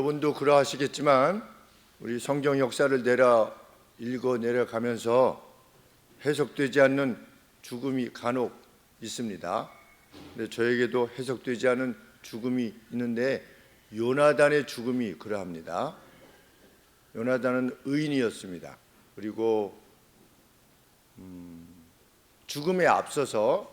여러분도 그러하시겠지만 우리 성경 역사를 읽어 내려가면서 해석되지 않는 죽음이 간혹 있습니다. 근데 저에게도 해석되지 않은 죽음이 있는데 요나단의 죽음이 그러합니다. 요나단은 의인이었습니다. 그리고 죽음에 앞서서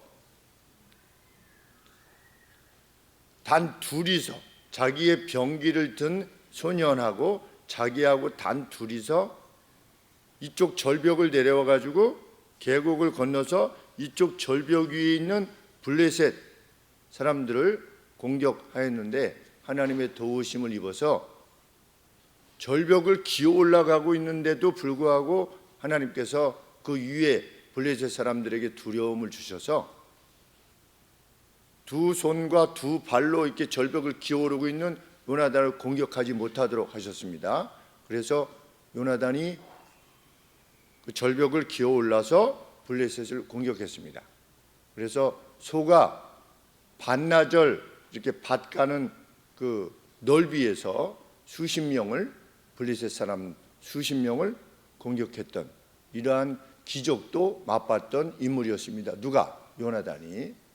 단 둘이서 자기의 병기를 든 소년하고 자기하고 단 둘이서 이쪽 절벽을 내려와 가지고 계곡을 건너서 이쪽 절벽 위에 있는 블레셋 사람들을 공격하였는데 하나님의 도우심을 입어서 절벽을 기어 올라가고 있는데도 불구하고 하나님께서 그 위에 블레셋 사람들에게 두려움을 주셔서 두 손과 두 발로 이렇게 절벽을 기어오르고 있는 요나단을 공격하지 못하도록 하셨습니다. 그래서 요나단이 그 절벽을 기어 올라서 블레셋을 공격했습니다. 그래서 소가 반나절 이렇게 밭 가는 그 넓이에서 블레셋 사람 수십 명을 공격했던 이러한 기적도 맛봤던 인물이었습니다. 누가? 요나단이.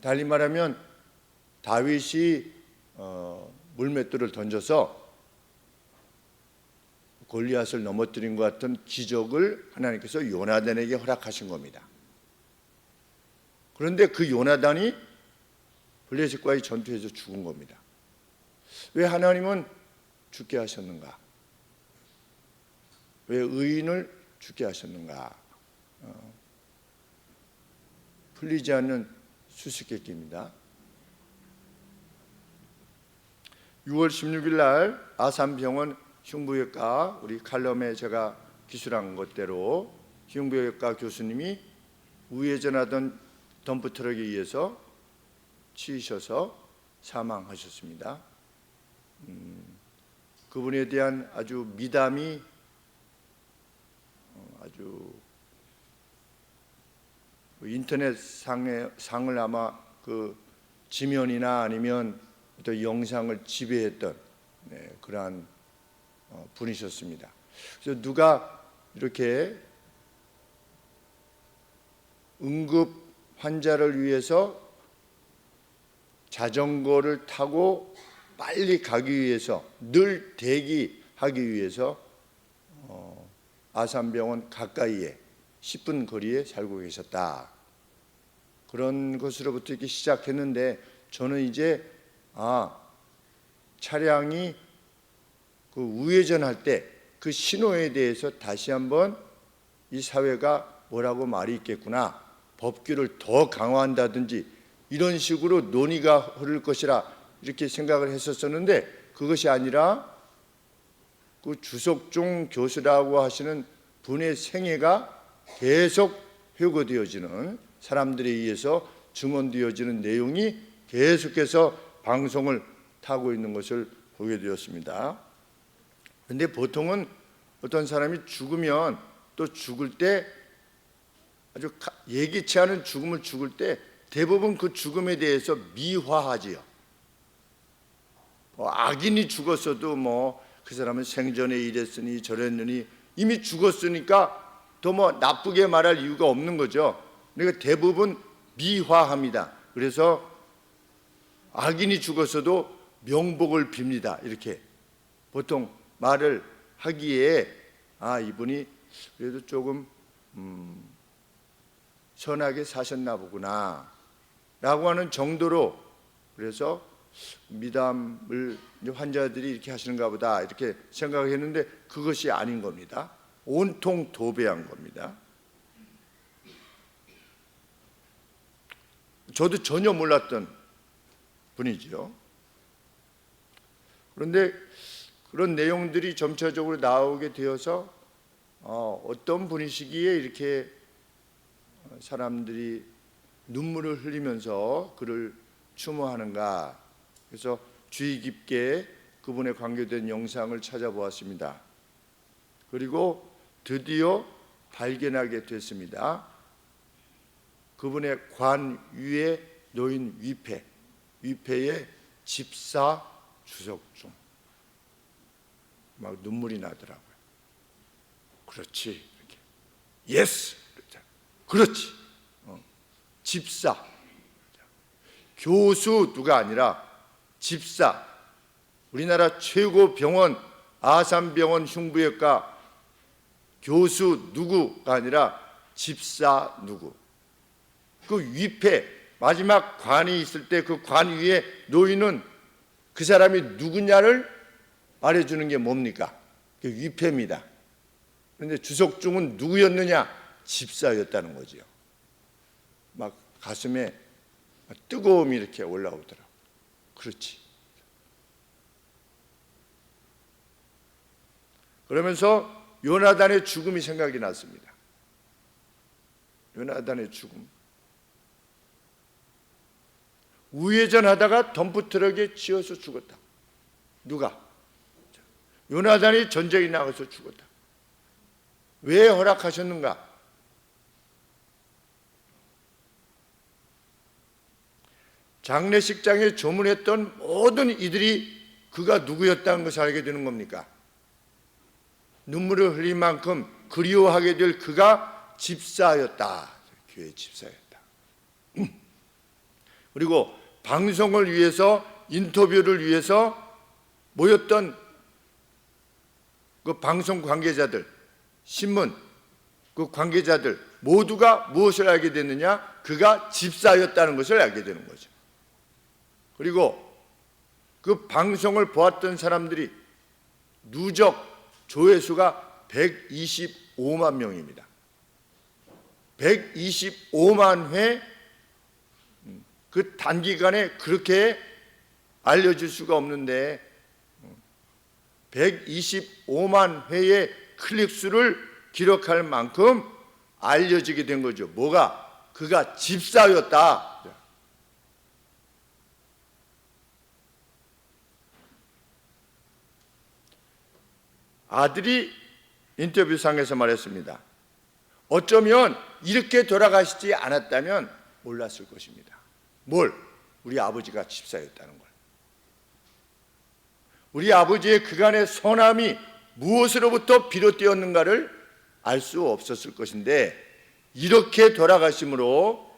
달리 말하면 다윗이 물맷돌을 던져서 골리앗을 넘어뜨린 것 같은 기적을 하나님께서 요나단에게 허락하신 겁니다. 그런데 그 요나단이 블레셋과의 전투에서 죽은 겁니다. 왜 하나님은 죽게 하셨는가? 왜 의인을 죽게 하셨는가? 풀리지 않는 수수께끼입니다. 6월 16일 날 아산병원 흉부외과 우리 칼럼에 제가 기술한 것대로 흉부외과 교수님이 우회전하던 덤프트럭에 의해서 치이셔서 사망하셨습니다. 그분에 대한 아주 미담이 아주 인터넷 상을 아마 그 지면이나 아니면 또 영상을 지배했던 그러한 분이셨습니다. 그래서 누가 이렇게 응급 환자를 위해서 자전거를 타고 빨리 가기 위해서 늘 대기하기 위해서 아산병원 가까이에 10분 거리에 살고 계셨다. 그런 것으로부터 이렇게 시작했는데 저는 이제 차량이 그 우회전할 때 그 신호에 대해서 다시 한번 이 사회가 뭐라고 말이 있겠구나, 법규를 더 강화한다든지 이런 식으로 논의가 흐를 것이라 이렇게 생각을 했었었는데 그것이 아니라 그 주석종 교수라고 하시는 분의 생애가 계속 회고되어지는, 사람들에 의해서 증언되어지는 내용이 계속해서 방송을 타고 있는 것을 보게 되었습니다. 그런데 보통은 어떤 사람이 죽으면 또 죽을 때 아주 예기치 않은 죽음을 죽을 때 대부분 그 죽음에 대해서 미화하지요. 악인이 죽었어도 그 사람은 생전에 이랬으니 저랬느니 이미 죽었으니까 더 나쁘게 말할 이유가 없는 거죠. 그러니까 대부분 미화합니다. 그래서 악인이 죽었어도 명복을 빕니다. 이렇게 보통 말을 하기에 이분이 그래도 조금 선하게 사셨나 보구나 라고 하는 정도로, 그래서 미담을 환자들이 이렇게 하시는가 보다 이렇게 생각했는데 그것이 아닌 겁니다. 온통 도배한 겁니다. 저도 전혀 몰랐던 분이죠. 그런데 그런 내용들이 점차적으로 나오게 되어서 어떤 분이시기에 이렇게 사람들이 눈물을 흘리면서 그를 추모하는가. 그래서 주의 깊게 그분에 관계된 영상을 찾아보았습니다. 그리고 드디어 발견하게 됐습니다. 그분의 관 위에 놓인 위패에 집사 주석중 막 눈물이 나더라고요. 그렇지, 이렇게 예스, 그렇지. 집사, 교수 누가 아니라 집사. 우리나라 최고 병원 아산병원 흉부외과 교수 누구가 아니라 집사 누구. 그 위패 마지막 관이 있을 때 그 관 위에 놓이는 그 사람이 누구냐를 말해주는 게 뭡니까? 그 위패입니다. 그런데 주석중은 누구였느냐? 집사였다는 거지요. 막 가슴에 뜨거움이 이렇게 올라오더라고요. 그렇지. 그러면서 요나단의 죽음이 생각이 났습니다. 요나단의 죽음. 우회전하다가 덤프트럭에 치여서 죽었다. 누가? 요나단이 전쟁에 나가서 죽었다. 왜 허락하셨는가? 장례식장에 조문했던 모든 이들이 그가 누구였다는 것을 알게 되는 겁니까? 눈물을 흘릴 만큼 그리워하게 될 그가 집사였다. 교회 집사였다. 그리고 방송을 위해서, 인터뷰를 위해서 모였던 그 방송 관계자들, 신문 그 관계자들 모두가 무엇을 알게 됐느냐? 그가 집사였다는 것을 알게 되는 거죠. 그리고 그 방송을 보았던 사람들이 누적 조회수가 125만 명입니다. 125만 회, 그 단기간에 그렇게 알려질 수가 없는데 125만 회의 클릭수를 기록할 만큼 알려지게 된 거죠. 뭐가? 그가 집사였다. 아들이 인터뷰상에서 말했습니다. 어쩌면 이렇게 돌아가시지 않았다면 몰랐을 것입니다. 뭘? 우리 아버지가 집사였다는 걸. 우리 아버지의 그간의 선함이 무엇으로부터 비롯되었는가를 알 수 없었을 것인데 이렇게 돌아가심으로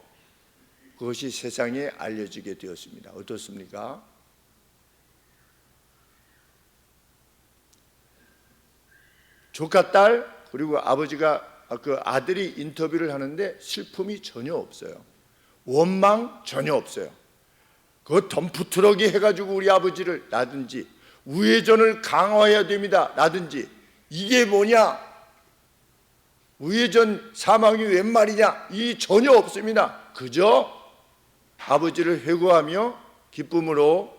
그것이 세상에 알려지게 되었습니다. 어떻습니까? 조카 딸 그리고 아버지가 그 아들이 인터뷰를 하는데 슬픔이 전혀 없어요. 원망 전혀 없어요. 그 덤프트럭이 해가지고 우리 아버지를 나든지 우회전을 강화해야 됩니다 라든지 이게 뭐냐? 우회전 사망이 웬 말이냐? 이 전혀 없습니다. 그저 아버지를 회고하며 기쁨으로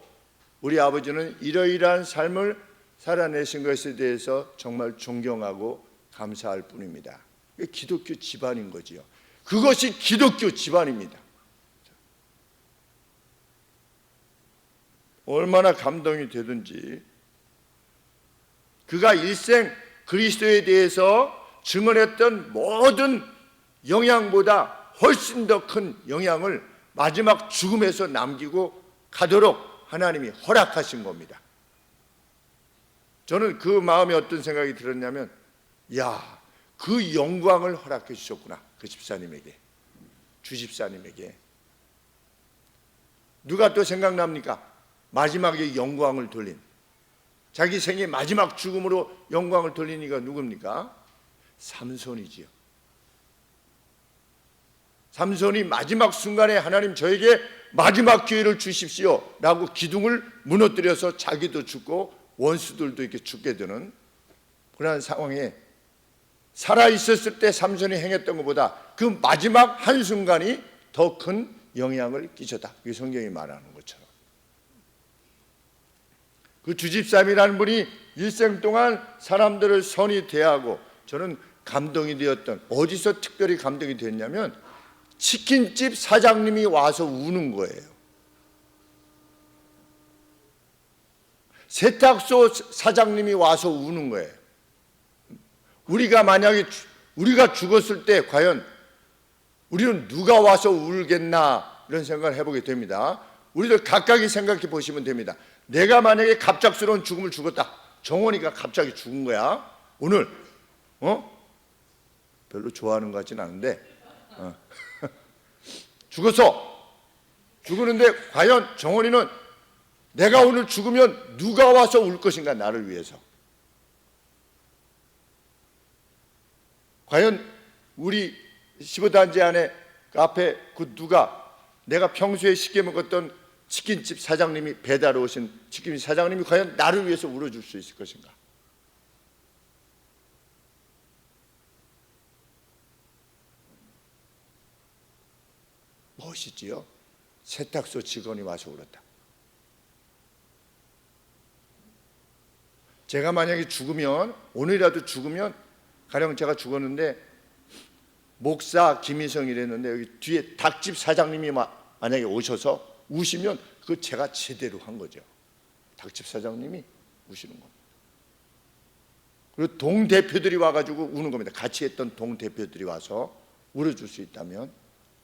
우리 아버지는 이러이러한 삶을 살아내신 것에 대해서 정말 존경하고 감사할 뿐입니다. 이게 기독교 집안인 거지요. 그것이 기독교 집안입니다. 얼마나 감동이 되든지 그가 일생 그리스도에 대해서 증언했던 모든 영향보다 훨씬 더 큰 영향을 마지막 죽음에서 남기고 가도록 하나님이 허락하신 겁니다. 저는 그 마음에 어떤 생각이 들었냐면 야, 그 영광을 허락해 주셨구나. 그 집사님에게, 주집사님에게. 누가 또 생각납니까? 마지막에 영광을 돌린, 자기 생애 마지막 죽음으로 영광을 돌린 이가 누굽니까? 삼손이지요. 삼손이 마지막 순간에 하나님 저에게 마지막 기회를 주십시오 라고 기둥을 무너뜨려서 자기도 죽고 원수들도 이렇게 죽게 되는 그러한 상황에 살아있었을 때 삼손이 행했던 것보다 그 마지막 한순간이 더 큰 영향을 끼쳤다. 이게 성경이 말하는 것처럼. 그 주집사님이라는 분이 일생 동안 사람들을 선히 대하고 저는 감동이 되었던, 어디서 특별히 감동이 됐냐면 치킨집 사장님이 와서 우는 거예요. 세탁소 사장님이 와서 우는 거예요. 우리가 만약에 우리가 죽었을 때 과연 우리는 누가 와서 울겠나 이런 생각을 해보게 됩니다. 우리들 각각이 생각해 보시면 됩니다. 내가 만약에 갑작스러운 죽음을 죽었다. 정원이가 갑자기 죽은 거야. 오늘 별로 좋아하는 것 같지는 않은데 죽었는데 과연 정원이는 내가 오늘 죽으면 누가 와서 울 것인가, 나를 위해서. 과연 우리 15단지 안에 그 앞에 그 누가, 내가 평소에 시켜 먹었던 치킨집 사장님이, 배달 오신 치킨집 사장님이 과연 나를 위해서 울어줄 수 있을 것인가? 멋있지요? 세탁소 직원이 와서 울었다. 제가 만약에 죽으면, 오늘이라도 죽으면, 가령 제가 죽었는데 목사 김희성이랬는데 여기 뒤에 닭집 사장님이 만약에 오셔서 우시면 그 제가 제대로 한 거죠. 닭집 사장님이 우시는 겁니다. 그리고 동 대표들이 와가지고 우는 겁니다. 같이 했던 동 대표들이 와서 울어줄 수 있다면,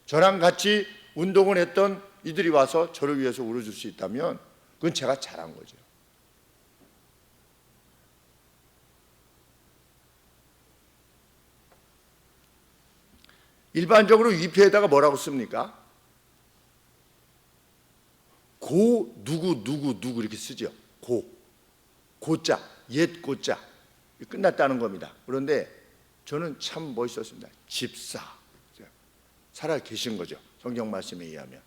저랑 같이 운동을 했던 이들이 와서 저를 위해서 울어줄 수 있다면 그건 제가 잘한 거죠. 일반적으로 위패에다가 뭐라고 씁니까? 고 누구 이렇게 쓰죠. 고자, 옛 고자. 끝났다는 겁니다. 그런데 저는 참 멋있었습니다. 집사, 살아 계신 거죠. 성경 말씀에 의하면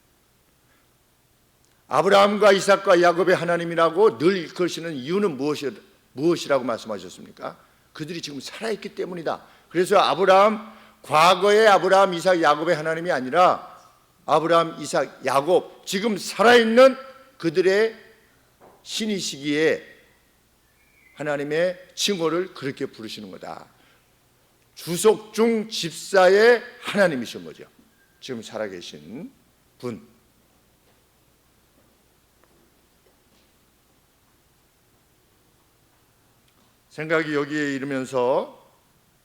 아브라함과 이삭과 야곱의 하나님이라고 늘 일컬으시는 이유는 무엇이라고 말씀하셨습니까? 그들이 지금 살아있기 때문이다. 그래서 과거의 아브라함, 이삭, 야곱의 하나님이 아니라 아브라함, 이삭, 야곱, 지금 살아있는 그들의 신이시기에 하나님의 칭호를 그렇게 부르시는 거다. 주속 중 집사의 하나님이신 거죠. 지금 살아계신 분. 생각이 여기에 이르면서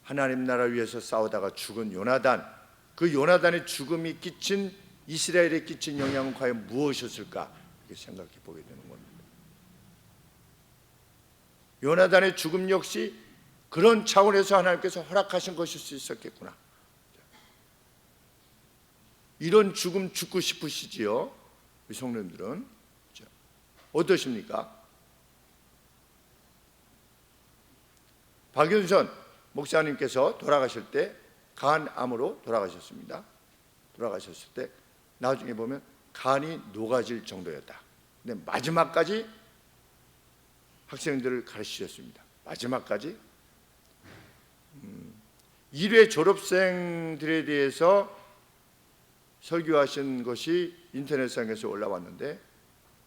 하나님 나라 위해서 싸우다가 죽은 요나단, 그 요나단의 죽음이 끼친, 이스라엘에 끼친 영향은 과연 무엇이었을까, 이렇게 생각해 보게 되는 겁니다. 요나단의 죽음 역시 그런 차원에서 하나님께서 허락하신 것일 수 있었겠구나. 이런 죽음 죽고 싶으시지요? 우리 성도님들은 어떠십니까? 박윤선 목사님께서 돌아가실 때 간암으로 돌아가셨습니다. 돌아가셨을 때 나중에 보면 간이 녹아질 정도였다. 근데 마지막까지 학생들을 가르치셨습니다. 마지막까지 1회 졸업생들에 대해서 설교하신 것이 인터넷상에서 올라왔는데,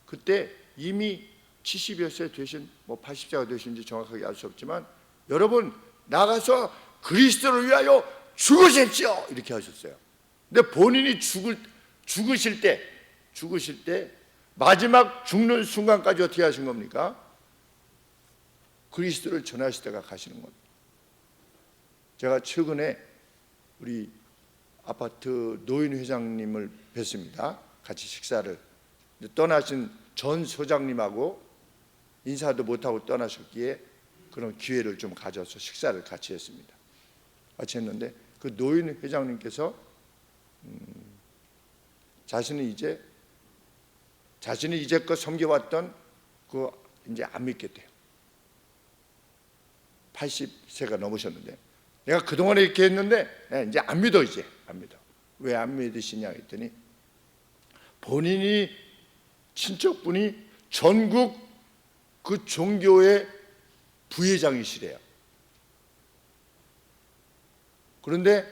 그때 이미 70여 세 되신, 80세가 되신지 정확하게 알 수 없지만, 여러분 나가서 그리스도를 위하여 죽으십시오 이렇게 하셨어요. 근데 본인이 죽으실 때 마지막 죽는 순간까지 어떻게 하신 겁니까? 그리스도를 전하시다가 가시는 겁니다. 제가 최근에 우리 아파트 노인 회장님을 뵀습니다. 같이 식사를. 떠나신 전 소장님하고 인사도 못하고 떠나셨기에 그런 기회를 좀 가져서 식사를 같이 했습니다. 같이 했는데 그 노인 회장님께서 자신이 이제껏 섬겨왔던 그 이제 안 믿겠대요. 80세가 넘으셨는데, 내가 그동안에 이렇게 했는데 이제 안 믿어. 이제 안 믿어. 왜 안 믿으시냐 했더니 본인이 친척분이 전국 그 종교의 부회장이시래요. 그런데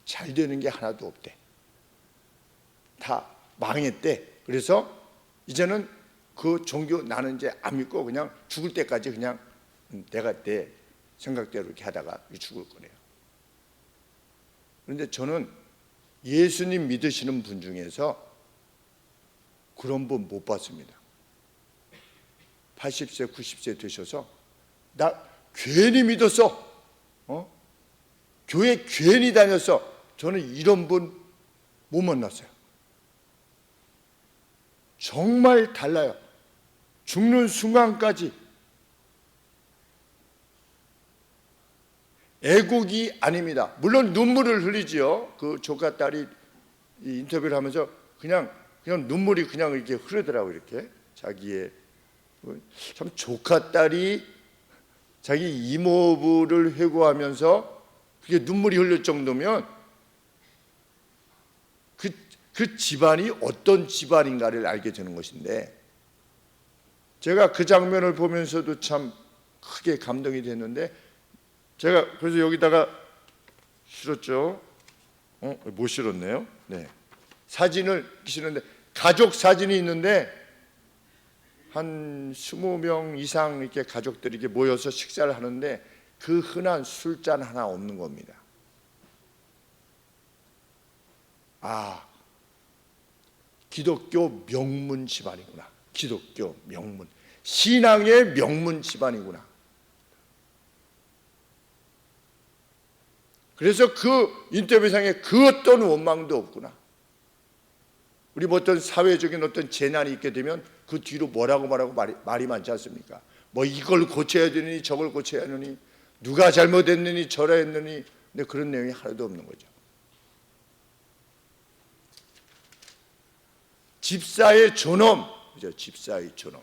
잘 되는 게 하나도 없대. 다 망했대. 그래서 이제는 그 종교 나는 이제 안 믿고 그냥 죽을 때까지 그냥 내가 내 생각대로 이렇게 하다가 죽을 거래요. 그런데 저는 예수님 믿으시는 분 중에서 그런 분 못 봤습니다. 80세, 90세 되셔서 나 괜히 믿었어. 교회 괜히 다녔어. 저는 이런 분 못 만났어요. 정말 달라요. 죽는 순간까지 애국이 아닙니다. 물론 눈물을 흘리지요. 그 조카 딸이 이 인터뷰를 하면서 그냥 눈물이 그냥 이렇게 흐르더라고요. 이렇게 자기의 참 조카 딸이 자기 이모부를 회고하면서 그게 눈물이 흘릴 정도면 그 집안이 어떤 집안인가를 알게 되는 것인데, 제가 그 장면을 보면서도 참 크게 감동이 됐는데, 제가 그래서 여기다가 실었죠. 못 실었네요. 네. 사진을 실었는데 가족 사진이 있는데 한 20명 이상 이렇게 가족들이 이렇게 모여서 식사를 하는데 그 흔한 술잔 하나 없는 겁니다. 아, 기독교 명문 집안이구나. 기독교 명문, 신앙의 명문 집안이구나. 그래서 그 인터뷰상에 그 어떤 원망도 없구나. 우리 뭐 어떤 사회적인 어떤 재난이 있게 되면 그 뒤로 뭐라고 말이 많지 않습니까? 뭐 이걸 고쳐야 되느니 저걸 고쳐야 하느니 누가 잘못했느니 저러했느니, 근데 그런 내용이 하나도 없는 거죠. 집사의 존엄, 그죠? 집사의 존엄.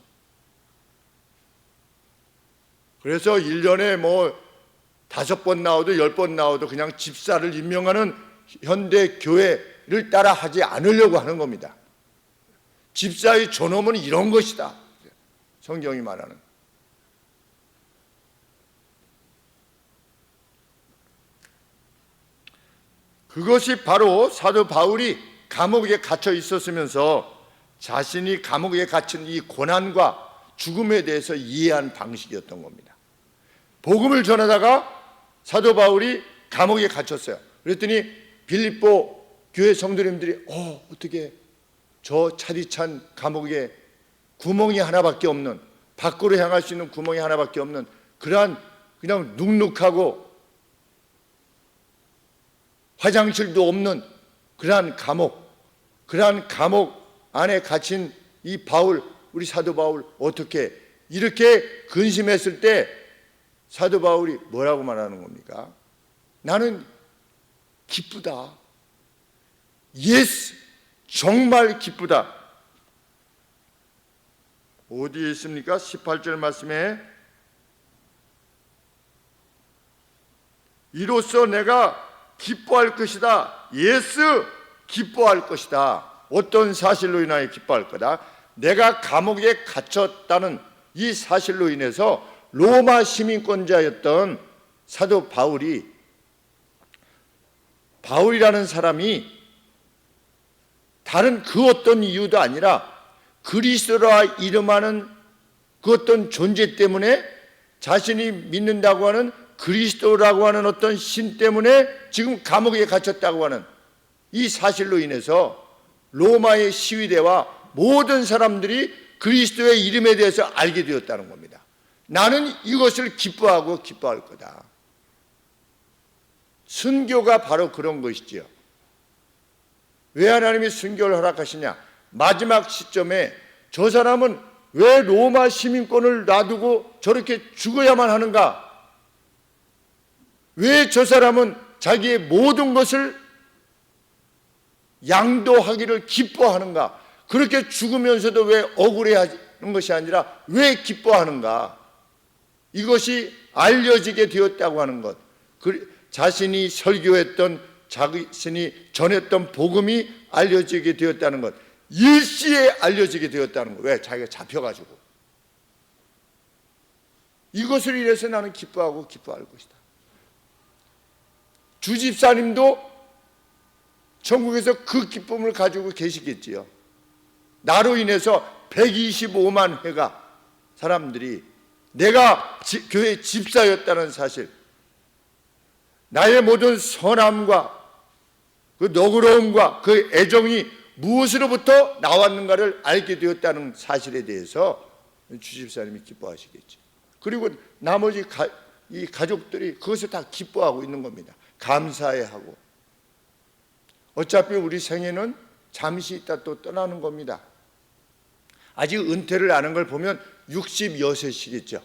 그래서 1년에 뭐 5번 나와도 10번 나와도 그냥 집사를 임명하는 현대 교회를 따라 하지 않으려고 하는 겁니다. 집사의 존엄은 이런 것이다. 성경이 말하는. 그것이 바로 사도 바울이 감옥에 갇혀 있었으면서 자신이 감옥에 갇힌 이 고난과 죽음에 대해서 이해한 방식이었던 겁니다. 복음을 전하다가 사도 바울이 감옥에 갇혔어요. 그랬더니 빌립보 교회 성도님들이 어떻게 저 차디찬 감옥에 구멍이 하나밖에 없는, 밖으로 향할 수 있는 구멍이 하나밖에 없는 그러한 그냥 눅눅하고 화장실도 없는 그러한 감옥 안에 갇힌 이 바울, 우리 사도 바울 어떻게 이렇게 근심했을 때 사도 바울이 뭐라고 말하는 겁니까? 나는 기쁘다. 예스, 정말 기쁘다. 어디에 있습니까? 18절 말씀에 이로써 내가 기뻐할 것이다. 예스, 기뻐할 것이다. 어떤 사실로 인하여 기뻐할 거다? 내가 감옥에 갇혔다는 이 사실로 인해서 로마 시민권자였던 사도 바울이라는 사람이 다른 그 어떤 이유도 아니라 그리스도라 이름하는 그 어떤 존재 때문에, 자신이 믿는다고 하는 그리스도라고 하는 어떤 신 때문에 지금 감옥에 갇혔다고 하는 이 사실로 인해서 로마의 시위대와 모든 사람들이 그리스도의 이름에 대해서 알게 되었다는 겁니다. 나는 이것을 기뻐하고 기뻐할 거다. 순교가 바로 그런 것이지요. 왜 하나님이 순교를 허락하시냐? 마지막 시점에 저 사람은 왜 로마 시민권을 놔두고 저렇게 죽어야만 하는가? 왜 저 사람은 자기의 모든 것을 양도하기를 기뻐하는가? 그렇게 죽으면서도 왜 억울해하는 것이 아니라 왜 기뻐하는가? 이것이 알려지게 되었다고 하는 것, 자신이 설교했던, 자신이 전했던 복음이 알려지게 되었다는 것, 일시에 알려지게 되었다는 것. 왜? 자기가 잡혀가지고. 이것을 인해서 나는 기뻐하고 기뻐할 것이다. 주집사님도 천국에서 그 기쁨을 가지고 계시겠지요. 나로 인해서 125만 회가 사람들이 내가 교회 집사였다는 사실, 나의 모든 선함과 그 너그러움과 그 애정이 무엇으로부터 나왔는가를 알게 되었다는 사실에 대해서 주집사님이 기뻐하시겠지. 그리고 나머지 이 가족들이 그것을 다 기뻐하고 있는 겁니다. 감사해하고. 어차피 우리 생애는 잠시 있다 또 떠나는 겁니다. 아직 은퇴를 안 한 걸 보면 66이겠죠.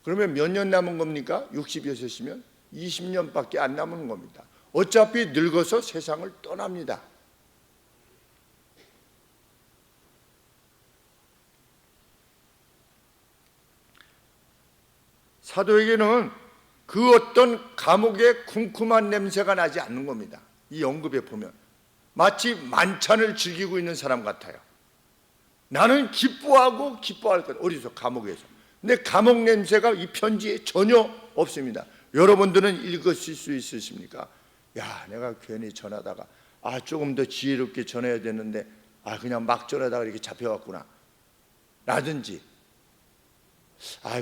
그러면 몇 년 남은 겁니까? 66이면 20년밖에 안 남은 겁니다. 어차피 늙어서 세상을 떠납니다. 사도에게는 그 어떤 감옥의 쿰쿰한 냄새가 나지 않는 겁니다. 이 언급에 보면 마치 만찬을 즐기고 있는 사람 같아요. 나는 기뻐하고 기뻐할 것. 어디서? 감옥에서. 근데 감옥 냄새가 이 편지에 전혀 없습니다. 여러분들은 읽으실 수 있으십니까? 야, 내가 괜히 전하다가 조금 더 지혜롭게 전해야 되는데 그냥 막 전하다가 이렇게 잡혀갔구나 라든지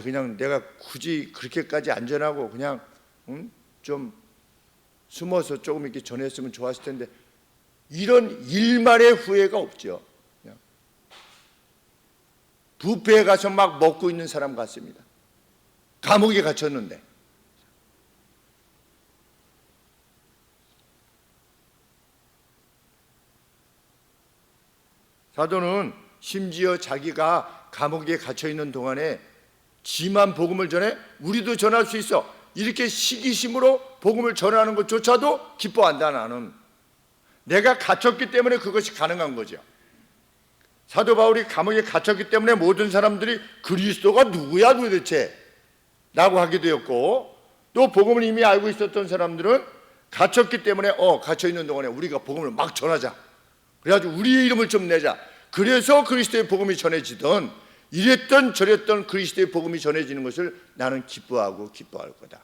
그냥 내가 굳이 그렇게까지 안 전하고 그냥 좀 숨어서 조금 이렇게 전했으면 좋았을 텐데, 이런 일말의 후회가 없죠. 그냥 뷔페에 가서 막 먹고 있는 사람 같습니다. 감옥에 갇혔는데. 사도는 심지어 자기가 감옥에 갇혀 있는 동안에 지만 복음을 전해 우리도 전할 수 있어, 이렇게 시기심으로 복음을 전하는 것조차도 기뻐한다. 나는 내가 갇혔기 때문에 그것이 가능한 거죠. 사도 바울이 감옥에 갇혔기 때문에 모든 사람들이 그리스도가 누구야 도대체 라고 하게 되었고, 또 복음을 이미 알고 있었던 사람들은 갇혔기 때문에 갇혀있는 동안에 우리가 복음을 막 전하자, 그래가지고 우리의 이름을 좀 내자, 그래서 그리스도의 복음이 전해지던, 이랬던 저랬던 그리스도의 복음이 전해지는 것을 나는 기뻐하고 기뻐할 거다.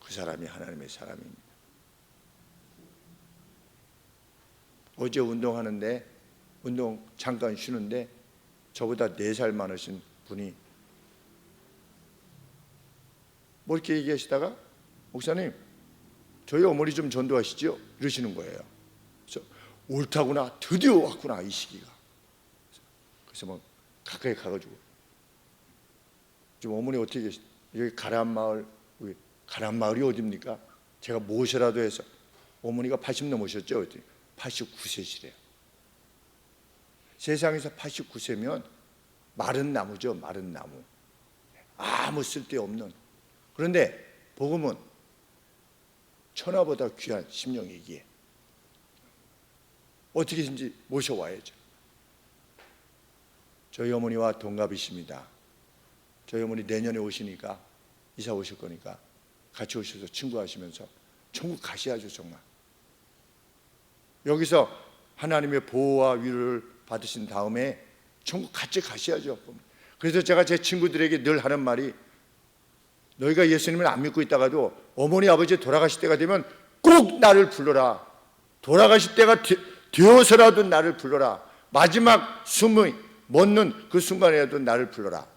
그 사람이 하나님의 사람입니다. 어제 운동하는데, 운동 잠깐 쉬는데 저보다 4살 많으신 분이 뭐 이렇게 얘기하시다가 목사님 저희 어머니 좀 전도하시죠 이러시는 거예요. 그래서 옳다구나, 드디어 왔구나 이 시기가. 그래서 뭐 가까이 가가지고 좀 어머니 어떻게 계시? 여기 가람마을, 가람마을이 어딥니까? 제가 모셔라도 해서. 어머니가 80 넘으셨죠? 그랬더니 89세시래요. 세상에서 89세면 마른 나무죠. 마른 나무, 아무 쓸데없는. 그런데 복음은 천하보다 귀한 심령이기에 어떻게든지 모셔와야죠. 저희 어머니와 동갑이십니다. 저희 어머니 내년에 오시니까, 이사 오실 거니까 같이 오셔서 친구하시면서 천국 가셔야죠. 정말 여기서 하나님의 보호와 위로를 받으신 다음에 천국 같이 가셔야죠. 그래서 제가 제 친구들에게 늘 하는 말이, 너희가 예수님을 안 믿고 있다가도 어머니 아버지 돌아가실 때가 되면 꼭 나를 불러라. 돌아가실 때가 되어서라도 나를 불러라. 마지막 숨을 멎는 그 순간이라도 나를 불러라.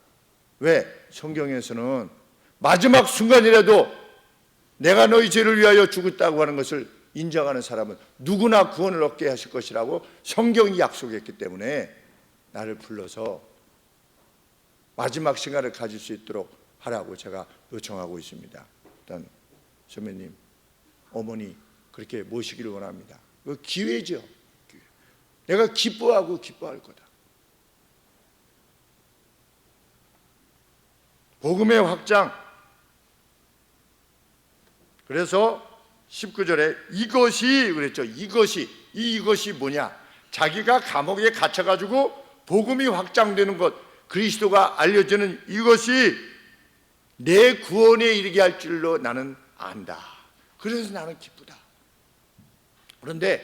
왜? 성경에서는 마지막 순간이라도 내가 너희 죄를 위하여 죽었다고 하는 것을 인정하는 사람은 누구나 구원을 얻게 하실 것이라고 성경이 약속했기 때문에 나를 불러서 마지막 시간을 가질 수 있도록 하라고 제가 요청하고 있습니다. 일단 선배님, 어머니 그렇게 모시기를 원합니다. 그 기회죠. 기회. 내가 기뻐하고 기뻐할 거다. 복음의 확장. 그래서 19절에 이것이 그랬죠. 이것이 뭐냐? 자기가 감옥에 갇혀가지고 복음이 확장되는 것, 그리스도가 알려지는 이것이 내 구원에 이르게 할 줄로 나는 안다. 그래서 나는 기쁘다. 그런데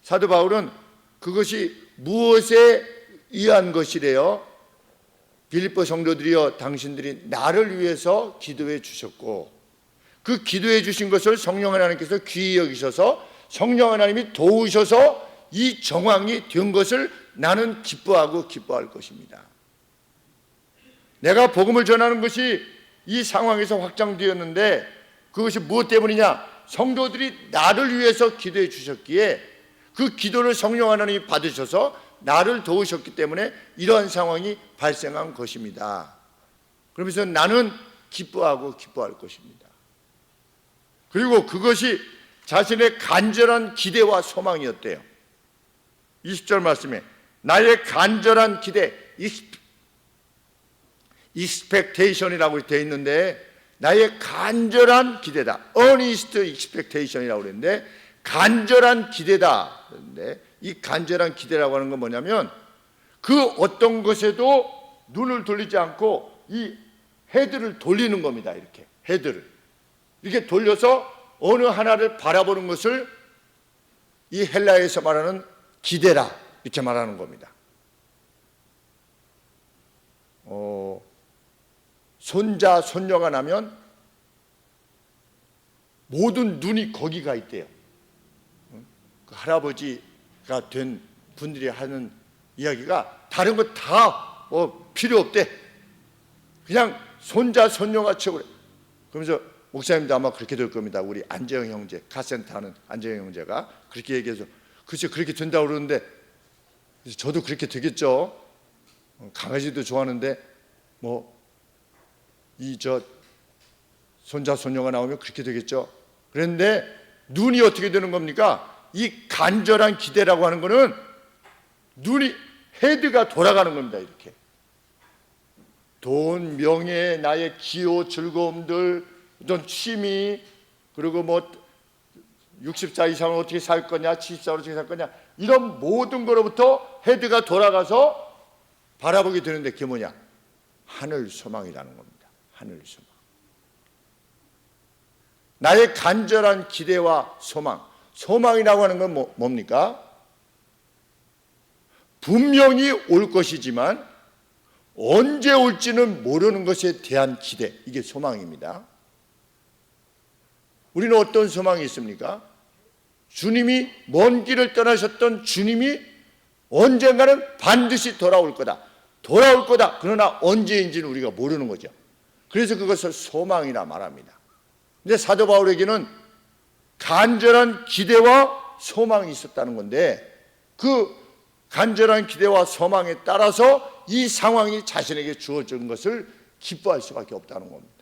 사도 바울은 그것이 무엇에 의한 것이래요? 빌립보 성도들이여, 당신들이 나를 위해서 기도해 주셨고, 그 기도해 주신 것을 성령 하나님께서 귀히 여기셔서 성령 하나님이 도우셔서 이 정황이 된 것을 나는 기뻐하고 기뻐할 것입니다. 내가 복음을 전하는 것이 이 상황에서 확장되었는데 그것이 무엇 때문이냐? 성도들이 나를 위해서 기도해 주셨기에 그 기도를 성령 하나님이 받으셔서 나를 도우셨기 때문에 이러한 상황이 발생한 것입니다. 그러면서 나는 기뻐하고 기뻐할 것입니다. 그리고 그것이 자신의 간절한 기대와 소망이었대요. 20절 말씀에 나의 간절한 기대, expectation이라고 되어 있는데 나의 간절한 기대다. earnest expectation이라고 그랬는데 간절한 기대다. 그런데 이 간절한 기대라고 하는 건 뭐냐면 그 어떤 것에도 눈을 돌리지 않고 이 헤드를 돌리는 겁니다. 이렇게 헤드를 이렇게 돌려서 어느 하나를 바라보는 것을 이 헬라어에서 말하는 기대라 이렇게 말하는 겁니다. 손자 손녀가 나면 모든 눈이 거기가 있대요. 그 할아버지가 된 분들이 하는 이야기가 다른 거 다 필요 없대. 그냥 손자 손녀가 최고래. 그러면서 목사님도 아마 그렇게 될 겁니다. 우리 안재영 형제, 카센터 하는 안재영 형제가 그렇게 얘기해서 글쎄 그렇게 된다고 그러는데 저도 그렇게 되겠죠. 강아지도 좋아하는데 손자 손녀가 나오면 그렇게 되겠죠. 그런데 눈이 어떻게 되는 겁니까? 이 간절한 기대라고 하는 거는 눈이 헤드가 돌아가는 겁니다. 이렇게 돈, 명예, 나의 기호, 즐거움들, 어떤 취미, 그리고 60살 이상은 어떻게 살 거냐, 70살 어떻게 살 거냐, 이런 모든 거로부터 헤드가 돌아가서 바라보게 되는데 그게 뭐냐? 하늘 소망이라는 겁니다. 하늘 소망. 나의 간절한 기대와 소망. 소망이라고 하는 건 뭡니까? 분명히 올 것이지만 언제 올지는 모르는 것에 대한 기대, 이게 소망입니다. 우리는 어떤 소망이 있습니까? 주님이 먼 길을 떠나셨던 주님이 언젠가는 반드시 돌아올 거다. 돌아올 거다. 그러나 언제인지는 우리가 모르는 거죠. 그래서 그것을 소망이라 말합니다. 근데 사도 바울에게는 간절한 기대와 소망이 있었다는 건데 그 간절한 기대와 소망에 따라서 이 상황이 자신에게 주어진 것을 기뻐할 수밖에 없다는 겁니다.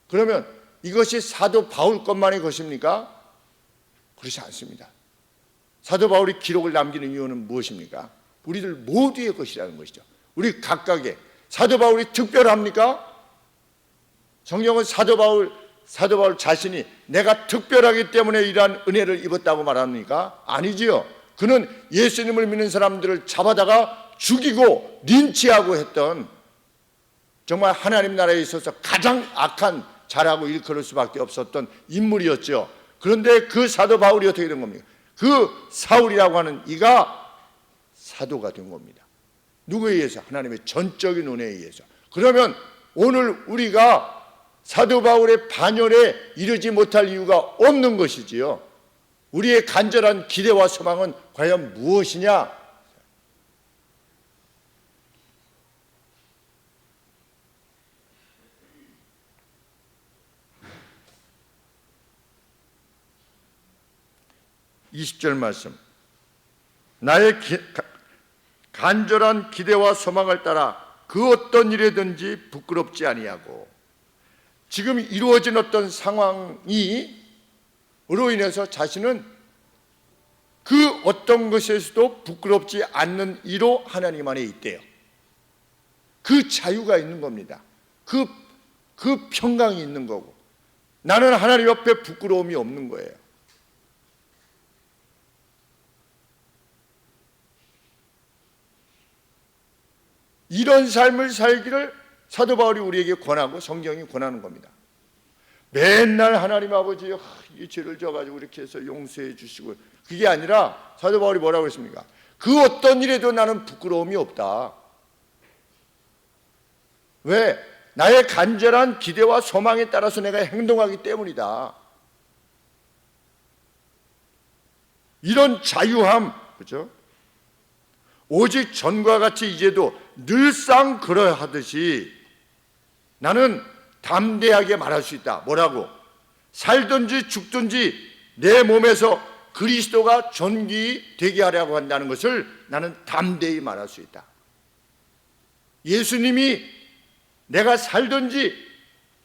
그러면 이것이 사도 바울 것만의 것입니까? 그렇지 않습니다. 사도 바울이 기록을 남기는 이유는 무엇입니까? 우리들 모두의 것이라는 것이죠. 우리 각각의. 사도 바울이 특별합니까? 성경은 사도 바울 자신이 내가 특별하기 때문에 이러한 은혜를 입었다고 말합니까? 아니지요. 그는 예수님을 믿는 사람들을 잡아다가 죽이고 린치하고 했던 정말 하나님 나라에 있어서 가장 악한 자라고 일컬을 수밖에 없었던 인물이었죠. 그런데 그 사도 바울이 어떻게 된 겁니까? 그 사울이라고 하는 이가 사도가 된 겁니다. 누구에 의해서? 하나님의 전적인 은혜에 의해서. 그러면 오늘 우리가 사도 바울의 반열에 이르지 못할 이유가 없는 것이지요. 우리의 간절한 기대와 소망은 과연 무엇이냐? (20절) 말씀. 나의 간절한 기대와 소망을 따라 그 어떤 일이든지 부끄럽지 아니하고, 지금 이루어진 어떤 상황이 으로 인해서 자신은 그 어떤 것에서도 부끄럽지 않는 이로 하나님 안에 있대요. 그 자유가 있는 겁니다. 그 평강이 있는 거고, 나는 하나님 옆에 부끄러움이 없는 거예요. 이런 삶을 살기를 사도 바울이 우리에게 권하고 성경이 권하는 겁니다. 맨날 하나님 아버지 이 죄를 져가지고 이렇게 해서 용서해 주시고, 그게 아니라 사도 바울이 뭐라고 했습니까? 그 어떤 일에도 나는 부끄러움이 없다. 왜? 나의 간절한 기대와 소망에 따라서 내가 행동하기 때문이다. 이런 자유함, 그렇죠? 오직 전과 같이 이제도 늘상 그러하듯이 나는 담대하게 말할 수 있다. 뭐라고? 살든지 죽든지 내 몸에서 그리스도가 존귀되게 하려고 한다는 것을 나는 담대히 말할 수 있다. 예수님이 내가 살든지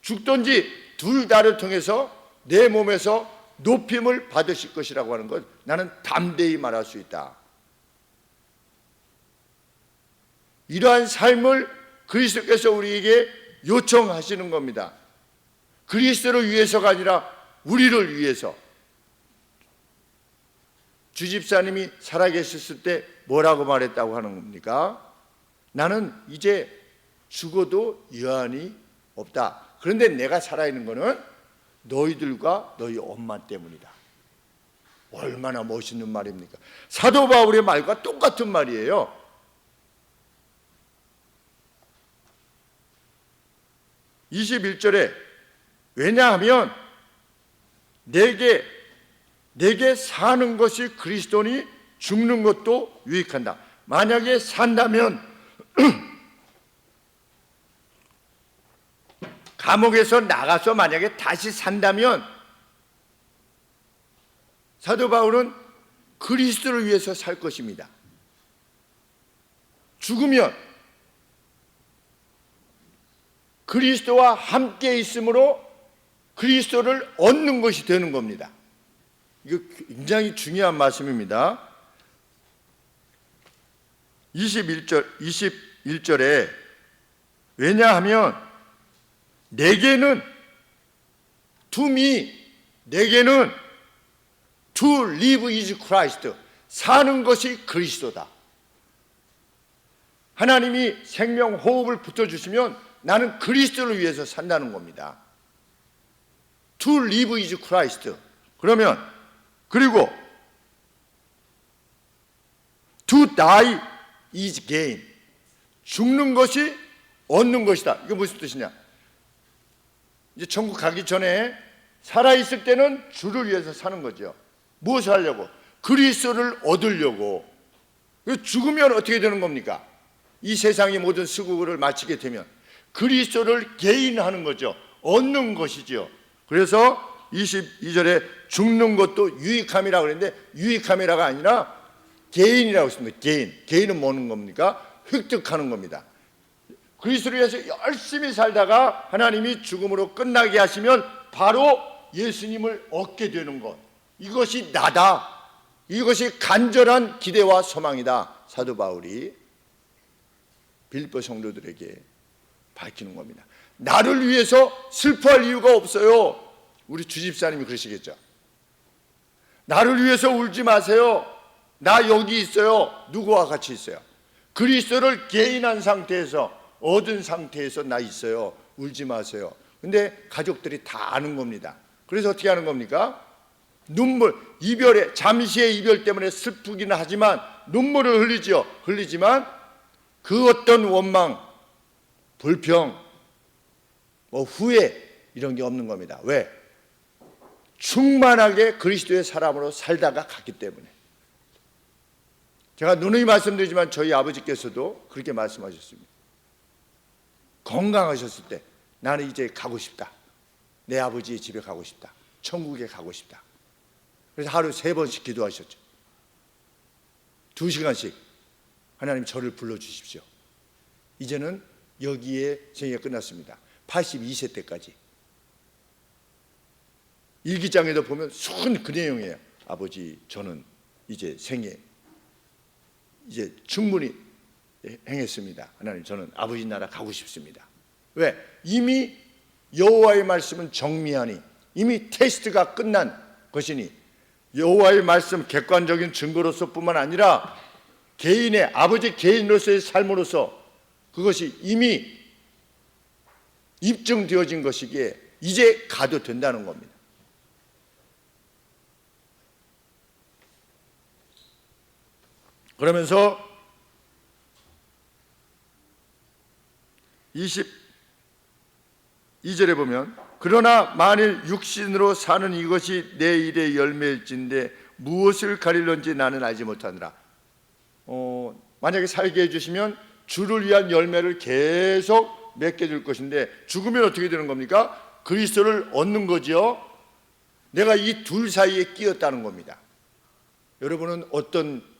죽든지 둘 다를 통해서 내 몸에서 높임을 받으실 것이라고 하는 것, 나는 담대히 말할 수 있다. 이러한 삶을 그리스도께서 우리에게 요청하시는 겁니다. 그리스도를 위해서가 아니라 우리를 위해서. 주집사님이 살아계셨을 때 뭐라고 말했다고 하는 겁니까? 나는 이제 죽어도 여한이 없다. 그런데 내가 살아있는 것은 너희들과 너희 엄마 때문이다. 얼마나 멋있는 말입니까? 사도 바울의 말과 똑같은 말이에요. 21절에 왜냐하면 내게 사는 것이 그리스도니 죽는 것도 유익한다. 만약에 산다면 감옥에서 나가서 만약에 다시 산다면 사도 바울은 그리스도를 위해서 살 것입니다. 죽으면 그리스도와 함께 있으므로 그리스도를 얻는 것이 되는 겁니다. 이거 굉장히 중요한 말씀입니다. 21절에 왜냐하면 내게는 to me, 내게는 to live is Christ, 사는 것이 그리스도다. 하나님이 생명 호흡을 붙여주시면 나는 그리스도를 위해서 산다는 겁니다. To live is Christ. 그러면 그리고 to die is gain, 죽는 것이 얻는 것이다. 이게 무슨 뜻이냐? 이제 천국 가기 전에 살아있을 때는 주를 위해서 사는 거죠. 무엇을 하려고? 그리스도를 얻으려고. 죽으면 어떻게 되는 겁니까? 이 세상의 모든 수고를 마치게 되면 그리스도를 개인하는 거죠. 얻는 것이죠. 그래서 22절에 죽는 것도 유익함이라고 그랬는데 유익함이라가 아니라 개인이라고 했습니다. 개인은 뭐는 겁니까? 획득하는 겁니다. 그리스도를 위해서 열심히 살다가 하나님이 죽음으로 끝나게 하시면 바로 예수님을 얻게 되는 것, 이것이 나다. 이것이 간절한 기대와 소망이다. 사도 바울이 빌립보 성도들에게 밝히는 겁니다. 나를 위해서 슬퍼할 이유가 없어요. 우리 주집사님이 그러시겠죠. 나를 위해서 울지 마세요. 나 여기 있어요. 누구와 같이 있어요? 그리스도를 개인한 상태에서, 얻은 상태에서 나 있어요. 울지 마세요. 근데 가족들이 다 아는 겁니다. 그래서 어떻게 하는 겁니까? 눈물, 이별에, 잠시의 이별 때문에 슬프기는 하지만 눈물을 흘리죠. 흘리지만 그 어떤 원망, 불평, 후회 이런 게 없는 겁니다. 왜? 충만하게 그리스도의 사람으로 살다가 갔기 때문에. 제가 누누이 말씀드리지만 저희 아버지께서도 그렇게 말씀하셨습니다. 건강하셨을 때 나는 이제 가고 싶다. 내 아버지의 집에 가고 싶다. 천국에 가고 싶다. 그래서 하루 3번씩 기도하셨죠. 2시간씩 하나님 저를 불러주십시오. 이제는 여기에 생애가 끝났습니다. 82세 때까지. 일기장에도 보면 순 그 내용이에요. 아버지, 저는 이제 생애 이제 충분히 행했습니다. 하나님, 저는 아버지 나라 가고 싶습니다. 왜? 이미 여호와의 말씀은 정미하니, 이미 테스트가 끝난 것이니, 여호와의 말씀 객관적인 증거로서 뿐만 아니라 개인의, 아버지 개인으로서의 삶으로서 그것이 이미 입증되어진 것이기에 이제 가도 된다는 겁니다. 그러면서 22절에 보면 그러나 만일 육신으로 사는 이것이 내 일의 열매일진데 무엇을 가리런지 나는 알지 못하느라. 만약에 살게 해주시면 주를 위한 열매를 계속 맺게 될 것인데 죽으면 어떻게 되는 겁니까? 그리스도를 얻는 거죠. 내가 이 둘 사이에 끼었다는 겁니다. 여러분은 어떤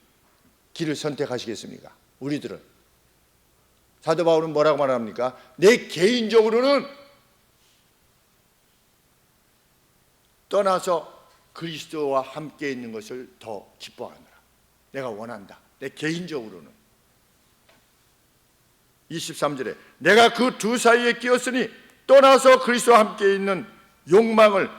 길을 선택하시겠습니까? 우리들은. 사도 바울은 뭐라고 말합니까? 내 개인적으로는 떠나서 그리스도와 함께 있는 것을 더 기뻐하느라 내가 원한다. 내 개인적으로는 23절에 내가 그 두 사이에 끼었으니 떠나서 그리스도와 함께 있는 욕망을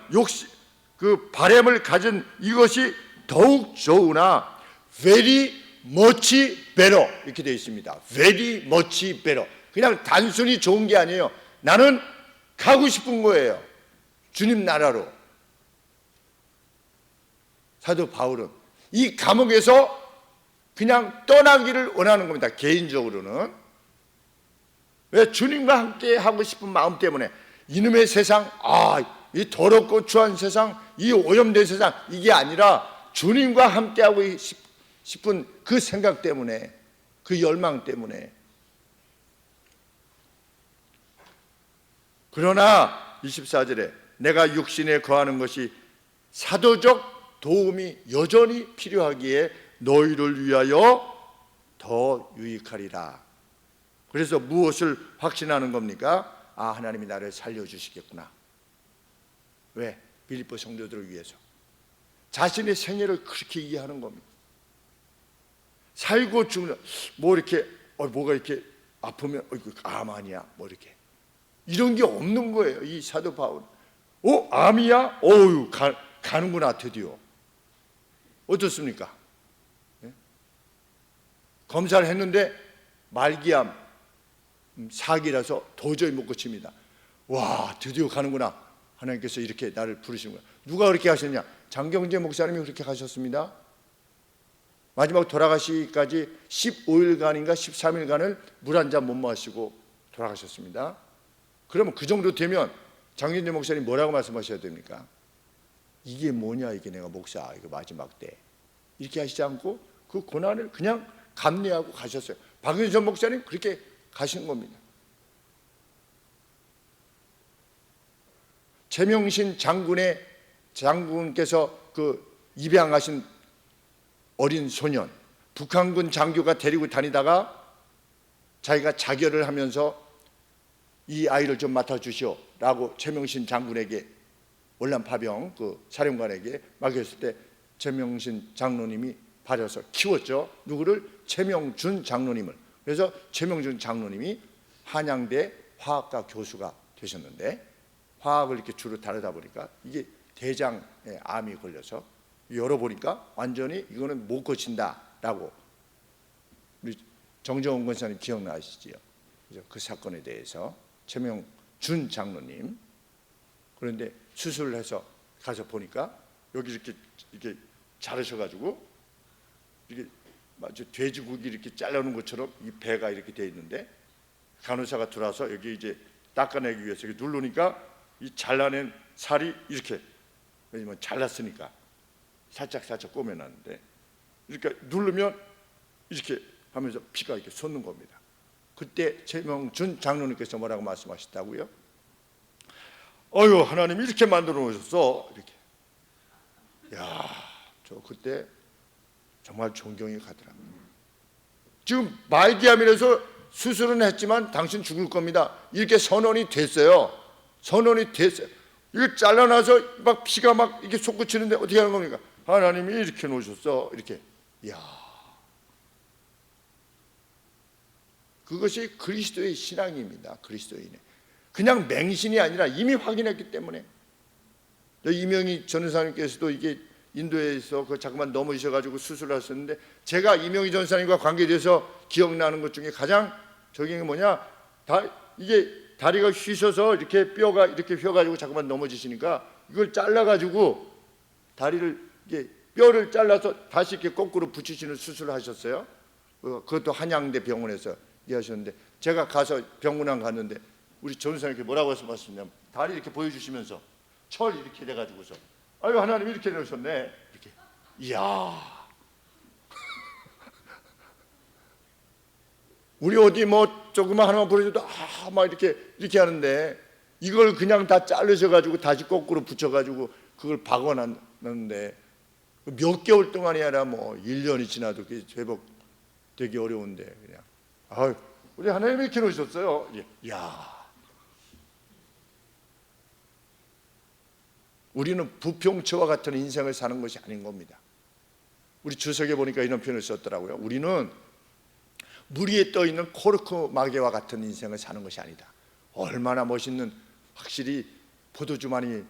그 바램을 가진 이것이 더욱 좋으나 very much better 이렇게 되어 있습니다. very much better. 그냥 단순히 좋은 게 아니에요. 나는 가고 싶은 거예요. 주님 나라로. 사도 바울은 이 감옥에서 그냥 떠나기를 원하는 겁니다. 개인적으로는. 왜? 주님과 함께 하고 싶은 마음 때문에. 이놈의 세상, 이 더럽고 추한 세상, 이 오염된 세상, 이게 아니라 주님과 함께 하고 싶은 그 생각 때문에, 그 열망 때문에. 그러나 24절에 내가 육신에 거하는 것이 사도적 도움이 여전히 필요하기에 너희를 위하여 더 유익하리라. 그래서 무엇을 확신하는 겁니까? 하나님이 나를 살려주시겠구나. 왜? 빌립보 성도들을 위해서. 자신의 생애를 그렇게 이해하는 겁니다. 살고 죽는, 이렇게, 뭐가 이렇게 아프면, 암 아니야, 이렇게. 이런 게 없는 거예요, 이 사도 바울. 암이야? 가는구나, 드디어. 어떻습니까? 네? 검사를 했는데, 말기암, 사기라서 도저히 못 고칩니다. 와, 드디어 가는구나. 하나님께서 이렇게 나를 부르시는 거야. 누가 그렇게 하셨냐? 장경재 목사님이 그렇게 가셨습니다. 마지막 돌아가시기까지 15일간인가 13일간을 물 한 잔 못 마시고 돌아가셨습니다. 그러면 그 정도 되면 장경재 목사님 뭐라고 말씀하셔야 됩니까? 이게 뭐냐, 이게 내가 목사, 이거 마지막 때. 이렇게 하시지 않고 그 고난을 그냥 감내하고 가셨어요. 박윤선 목사님 그렇게 가신 겁니다. 최명신 장군께서 그 입양하신 어린 소년, 북한군 장교가 데리고 다니다가 자기가 자결을 하면서 이 아이를 좀 맡아주시오 라고 최명신 장군에게, 월남 파병 그 사령관에게 맡겼을 때 최명신 장로님이 받아서 키웠죠. 누구를? 최명준 장로님을. 그래서 최명준 장로님이 한양대 화학과 교수가 되셨는데, 화학을 이렇게 주로 다루다 보니까 이게 대장에 암이 걸려서 열어보니까 완전히 이거는 못 고친다라고. 우리 정정원 권사님 기억나시지요? 그래서 그 사건에 대해서 최명준 장로님, 그런데 수술을 해서 가서 보니까 여기 이렇게 자르셔가지고 이게 마치 돼지고기 이렇게 잘라놓은 것처럼 이 배가 이렇게 돼 있는데, 간호사가 들어와서 여기 이제 닦아내기 위해서 이렇게 누르니까 이 잘라낸 살이 이렇게, 왜냐면 잘랐으니까 살짝 꼬매놨는데, 이렇게 누르면 이렇게 하면서 피가 이렇게 솟는 겁니다. 그때 최명준 장로님께서 뭐라고 말씀하셨다고요? 하나님 이렇게 만들어 놓으셨어. 이렇게. 저 그때 정말 존경이 가더라고요. 지금 말기암이라서 수술은 했지만 당신 죽을 겁니다. 이렇게 선언이 됐어요. 이거 잘라놔서 막 피가 막 이렇게 솟구치는데 어떻게 하는 겁니까? 하나님이 이렇게 놓으셨어. 이렇게. 그것이 그리스도의 신앙입니다. 그리스도인의. 그냥 맹신이 아니라 이미 확인했기 때문에. 이명희 전사님께서도 이게 인도에서 자꾸만 넘어지셔가지고 수술을 하셨는데, 제가 이명희 전사님과 관계돼서 기억나는 것 중에 가장 저게 뭐냐, 이게 다리가 휘셔서 이렇게 뼈가 이렇게 휘어가지고 자꾸만 넘어지시니까 이걸 잘라가지고 다리를, 이게 뼈를 잘라서 다시 이렇게 거꾸로 붙이시는 수술을 하셨어요. 그것도 한양대 병원에서 하셨는데, 제가 가서 병문안 갔는데 우리 전사님께 뭐라고 말씀하셨냐면, 다리 이렇게 보여주시면서 철 이렇게 돼가지고서 하나님 이렇게 내셨네. 이렇게. 이야. 우리 어디 조그만 하나만 보여줘도 막 이렇게 하는데, 이걸 그냥 다 자르셔가지고 다시 거꾸로 붙여가지고 그걸 박아놨는데, 몇 개월 동안이 아니라 1년이 지나도 회복되기 어려운데, 그냥 우리 하나님이 이렇게 놓으셨어요. 이야. 우리는 부평초와 같은 인생을 사는 것이 아닌 겁니다. 우리 주석에 보니까 이런 표현을 썼더라고요. 우리는 물 위에 떠 있는 코르크 마개와 같은 인생을 사는 것이 아니다. 얼마나 멋있는, 확실히 포도주 많이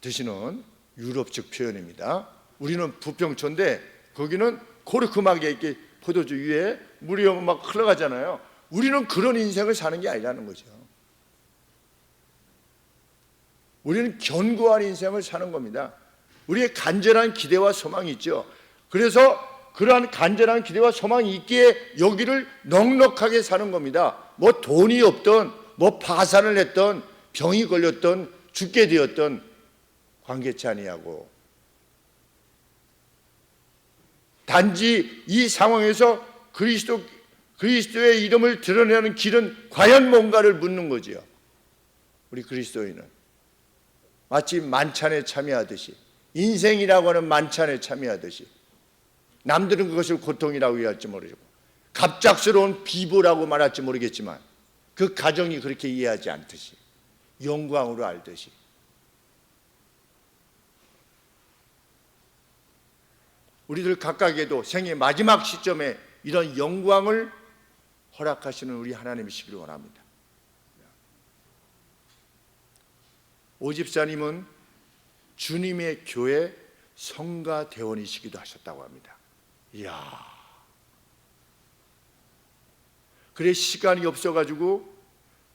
드시는 유럽식 표현입니다. 우리는 부평초인데 거기는 코르크 마개 이렇게 포도주 위에 물이 막 흘러가잖아요. 우리는 그런 인생을 사는 게 아니라는 거죠. 우리는 견고한 인생을 사는 겁니다. 우리의 간절한 기대와 소망이 있죠. 그래서 그러한 간절한 기대와 소망이 있기에 여기를 넉넉하게 사는 겁니다. 뭐 돈이 없던, 뭐 파산을 했던, 병이 걸렸던, 죽게 되었던 관계치 아니하고, 단지 이 상황에서 그리스도의 이름을 드러내는 길은 과연 뭔가를 묻는 거지요. 우리 그리스도인은 마치 만찬에 참여하듯이, 인생이라고 하는 만찬에 참여하듯이, 남들은 그것을 고통이라고 이해할지 모르고 갑작스러운 비보라고 말할지 모르겠지만 그 가정이 그렇게 이해하지 않듯이 영광으로 알듯이 우리들 각각에도 생의 마지막 시점에 이런 영광을 허락하시는 우리 하나님이시기를 원합니다. 오 집사님은 주님의 교회 성가 대원이시기도 하셨다고 합니다. 이야, 그래 시간이 없어가지고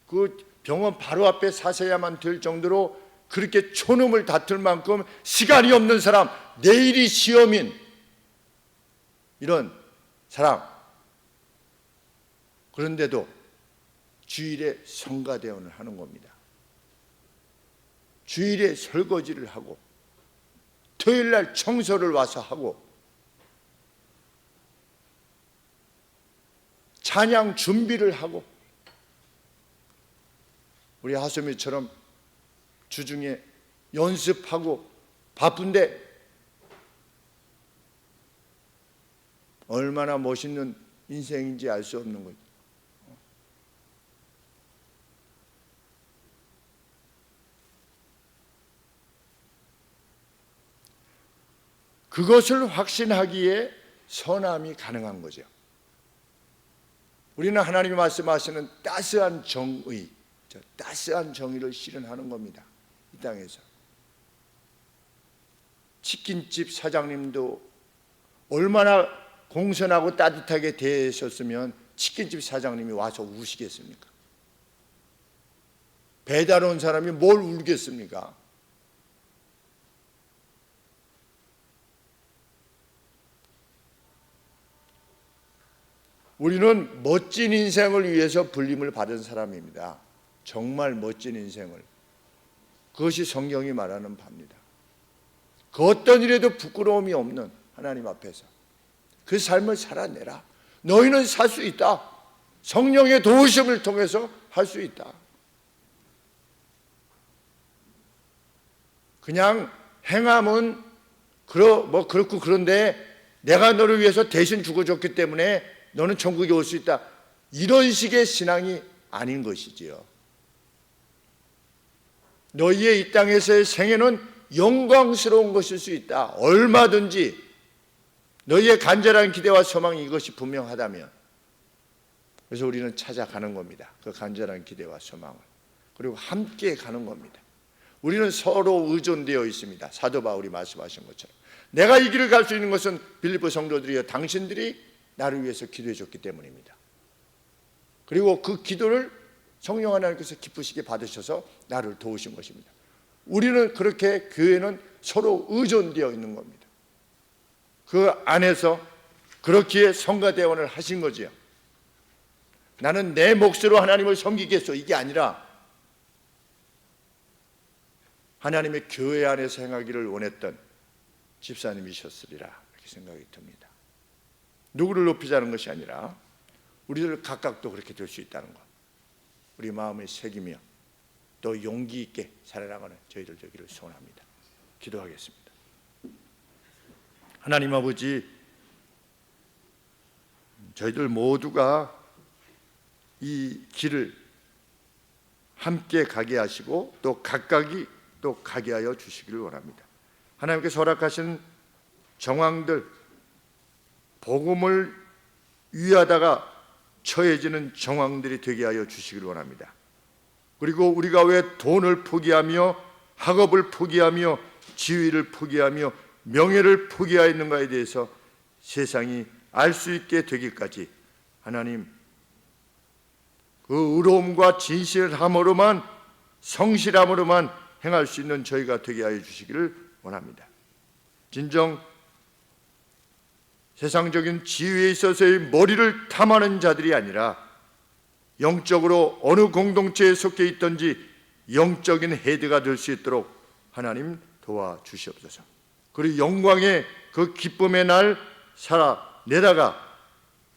그 병원 바로 앞에 사셔야만 될 정도로 그렇게 촌음을 다툴 만큼 시간이 없는 사람, 내일이 시험인 이런 사람, 그런데도 주일에 성가 대원을 하는 겁니다. 주일에 설거지를 하고 토요일날 청소를 와서 하고 찬양 준비를 하고, 우리 하소미처럼 주중에 연습하고 바쁜데 얼마나 멋있는 인생인지 알 수 없는 거죠. 그것을 확신하기에 선함이 가능한 거죠. 우리는 하나님이 말씀하시는 따스한 정의, 따스한 정의를 실현하는 겁니다. 이 땅에서. 치킨집 사장님도 얼마나 공손하고 따뜻하게 대하셨으면 치킨집 사장님이 와서 우시겠습니까? 배달 온 사람이 뭘 울겠습니까? 우리는 멋진 인생을 위해서 불림을 받은 사람입니다. 정말 멋진 인생을. 그것이 성경이 말하는 바입니다. 그 어떤 일에도 부끄러움이 없는 하나님 앞에서 그 삶을 살아내라. 너희는 살 수 있다. 성령의 도우심을 통해서 할 수 있다. 그냥 행함은 그렇고 그런데 내가 너를 위해서 대신 죽어줬기 때문에 너는 천국에 올 수 있다. 이런 식의 신앙이 아닌 것이지요. 너희의 이 땅에서의 생애는 영광스러운 것일 수 있다. 얼마든지 너희의 간절한 기대와 소망이 이것이 분명하다면. 그래서 우리는 찾아가는 겁니다. 그 간절한 기대와 소망을. 그리고 함께 가는 겁니다. 우리는 서로 의존되어 있습니다. 사도 바울이 말씀하신 것처럼. 내가 이 길을 갈 수 있는 것은 빌립보 성도들이여 당신들이 나를 위해서 기도해 줬기 때문입니다. 그리고 그 기도를 성령 하나님께서 기쁘시게 받으셔서 나를 도우신 것입니다. 우리는 그렇게 교회는 서로 의존되어 있는 겁니다. 그 안에서 그렇기에 성가대원을 하신 거지요. 나는 내 몫으로 하나님을 섬기겠소 이게 아니라 하나님의 교회 안에서 행하기를 원했던 집사님이셨으리라 이렇게 생각이 듭니다. 누구를 높이자는 것이 아니라 우리들 각각도 그렇게 될 수 있다는 것, 우리 마음에 새기며 또 용기 있게 살아나가는 저희들 되기를 소원합니다. 기도하겠습니다. 하나님 아버지, 저희들 모두가 이 길을 함께 가게 하시고 또 각각이 또 가게 하여 주시기를 원합니다. 하나님께서 허락하신 정황들, 복음을 위하다가 처해지는 정황들이 되게 하여 주시기를 원합니다. 그리고 우리가 왜 돈을 포기하며 학업을 포기하며 지위를 포기하며 명예를 포기하였는가에 대해서 세상이 알 수 있게 되기까지 하나님 그 의로움과 진실함으로만, 성실함으로만 행할 수 있는 저희가 되게 하여 주시기를 원합니다. 진정 세상적인 지위에 있어서의 머리를 탐하는 자들이 아니라 영적으로 어느 공동체에 속해 있든지 영적인 헤드가 될 수 있도록 하나님 도와주시옵소서. 그리고 영광의 그 기쁨의 날 살아내다가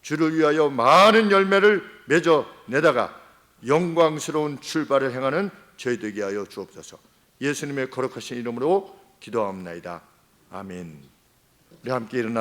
주를 위하여 많은 열매를 맺어내다가 영광스러운 출발을 행하는 저희 되게 하여 주옵소서. 예수님의 거룩하신 이름으로 기도하옵나이다. 아멘. 우리 함께 일어나